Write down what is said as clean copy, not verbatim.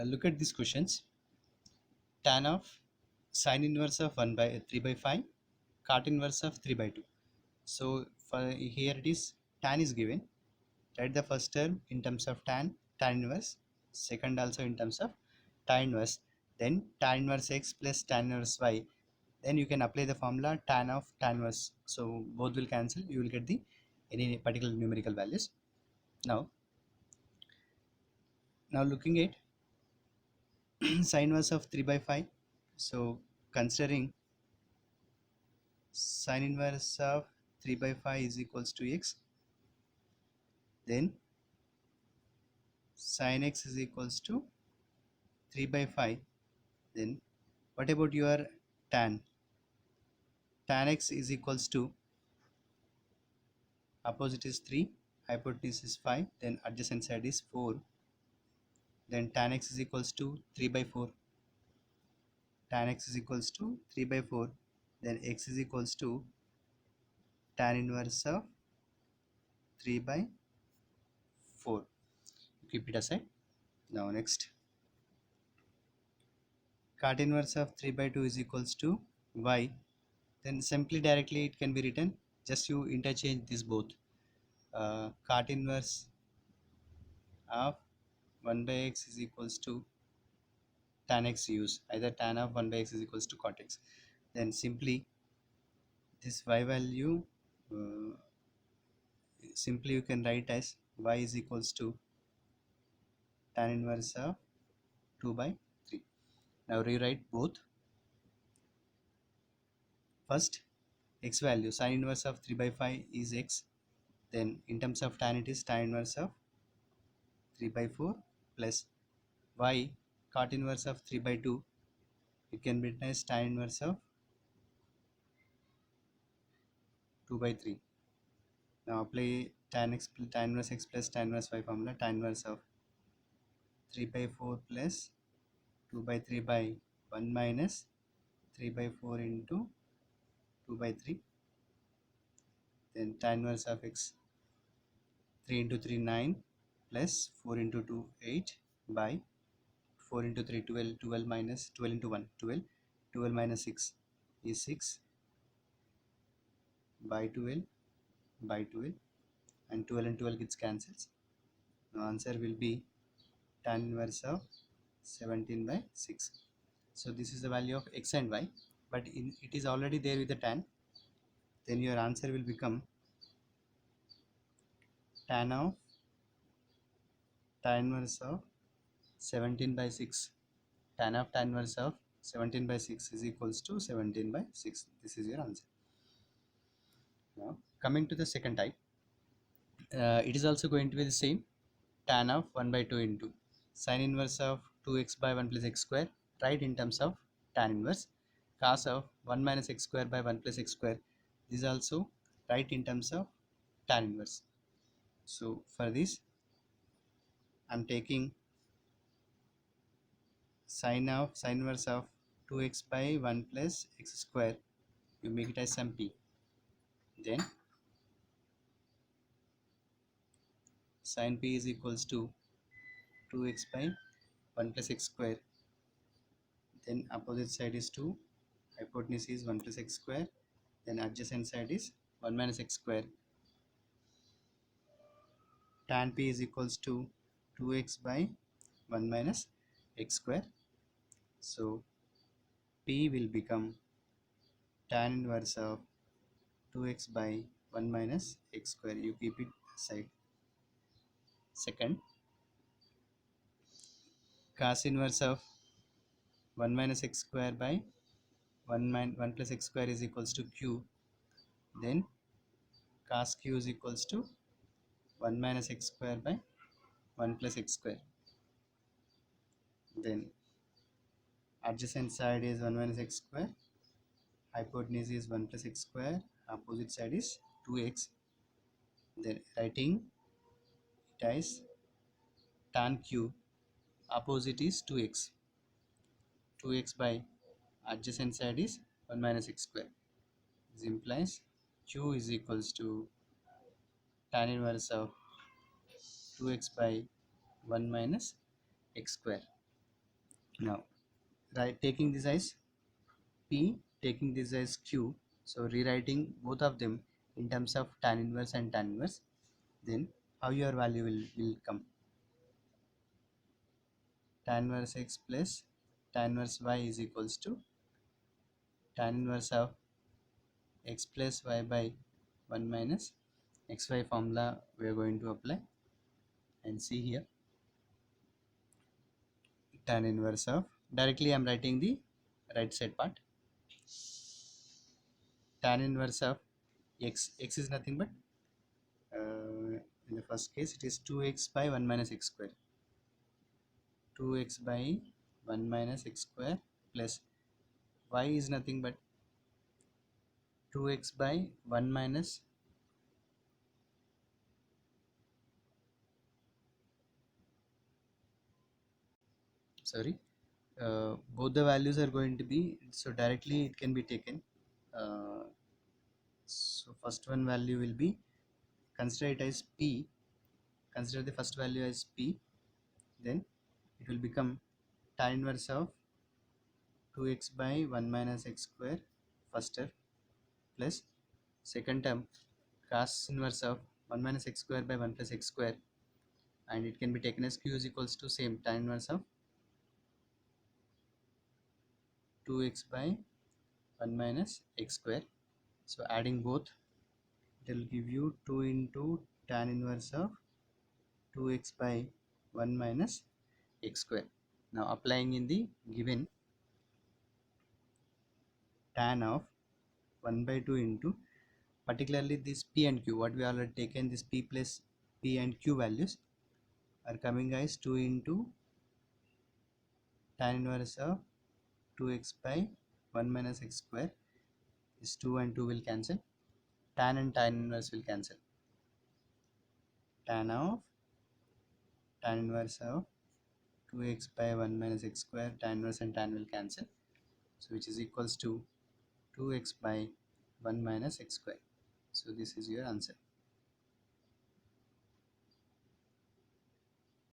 Look at these questions. Tan of sine inverse of 1 by 3 by 5, cot inverse of 3 by 2. So for here it is, tan is given. Write the first term in terms of tan inverse, second also in terms of tan inverse, then tan inverse x plus tan inverse y. Then you can apply the formula tan of tan inverse, so both will cancel, you will get the any particular numerical values. Now looking at sine inverse of 3 by 5. So considering sine inverse of 3 by 5 is equals to x, then sin x is equals to 3 by 5. Then what about your tan? Tan x is equals to, opposite is 3, hypotenuse is 5, then adjacent side is 4. Then tan x is equals to 3 by 4. Tan x is equals to 3 by 4. Then x is equals to tan inverse of 3 by 4. Keep it aside. Now next, cot inverse of 3 by 2 is equals to y. Then simply directly it can be written, just you interchange this both. Cot inverse of 1 by x is equals to tan x, use either tan of 1 by x is equals to cot x. Then simply this y value, uh, simply you can write as y is equals to tan inverse of 2 by 3. Now rewrite both. First, x value sin inverse of 3 by 5 is x. Then in terms of tan it is tan inverse of 3 by 4 plus y cot inverse of 3 by 2. It can be written as tan inverse of 2 by 3. Now apply tan inverse x plus tan inverse y formula. Tan inverse of 3 by 4 plus 2 by 3 by 1 minus 3 by 4 into 2 by 3. Then tan inverse of x, 3 into 3 9 plus 4 into 2 8 by 4 into 3 12, 12 minus 12 into 1 12, 12 minus 6 is 6 by 12 by 12, and 12 and 12 gets cancels. Now answer will be tan inverse of 17 by 6. So this is the value of x and y, but it is already there with the tan. Then your answer will become tan of tan inverse of 17 by 6. Tan of tan inverse of 17 by 6 is equals to 17 by 6. This is your answer. Now coming to the second type, it is also going to be the same. Tan of 1 by 2 into sin inverse of 2x by 1 plus x square, right, in terms of tan inverse. Cos of 1 minus x square by 1 plus x square, this is also right in terms of tan inverse. So for this I am taking sin inverse of 2x by 1 plus x square, you make it as some p. Then sin p is equals to 2x by 1 plus x square. Then opposite side is 2, hypotenuse is 1 plus x square, then adjacent side is 1 minus x square. Tan p is equals to 2x by 1 minus x square. So p will become tan inverse of 2x by 1 minus x square. You keep it aside. Second, cos inverse of 1 minus x square by 1 plus x square is equals to q. Then cos q is equals to 1 minus x square by 1 plus x square. Then adjacent side is 1 minus x square, hypotenuse is 1 plus x square, opposite side is 2x. Then writing it as tan q, opposite is 2x, 2x by adjacent side is 1 minus x square. This implies q is equals to tan inverse of 2x by 1 minus x square. Now, right, taking this as P, taking this as Q, so rewriting both of them in terms of tan inverse and tan inverse, then how your value will come? Tan inverse x plus tan inverse y is equals to tan inverse of x plus y by 1 minus xy formula we are going to apply and see here. Tan inverse of, directly I am writing the right side part. Tan inverse of x is nothing but in the first case it is 2x by 1 minus x square, 2x by 1 minus x square plus y is nothing but 2x by 1 minus, sorry, both the values are going to be, so directly it can be taken. So first one value will be, consider it as p, consider the first value as p, then it will become tan inverse of 2x by 1 minus x square first term plus second term cos inverse of 1 minus x square by 1 plus x square, and it can be taken as q is equals to same tan inverse of 2x by 1 minus x square. So adding both, it will give you 2 into tan inverse of 2x by 1 minus x square. Now applying in the given, tan of 1 by 2 into, particularly this p and q, what we already taken, this p plus p and q values are coming as 2 into tan inverse of 2x by 1 minus x square. This 2 and 2 will cancel, tan and tan inverse will cancel, tan of tan inverse of 2x by 1 minus x square, tan inverse and tan will cancel, so which is equals to 2x by 1 minus x square. So this is your answer.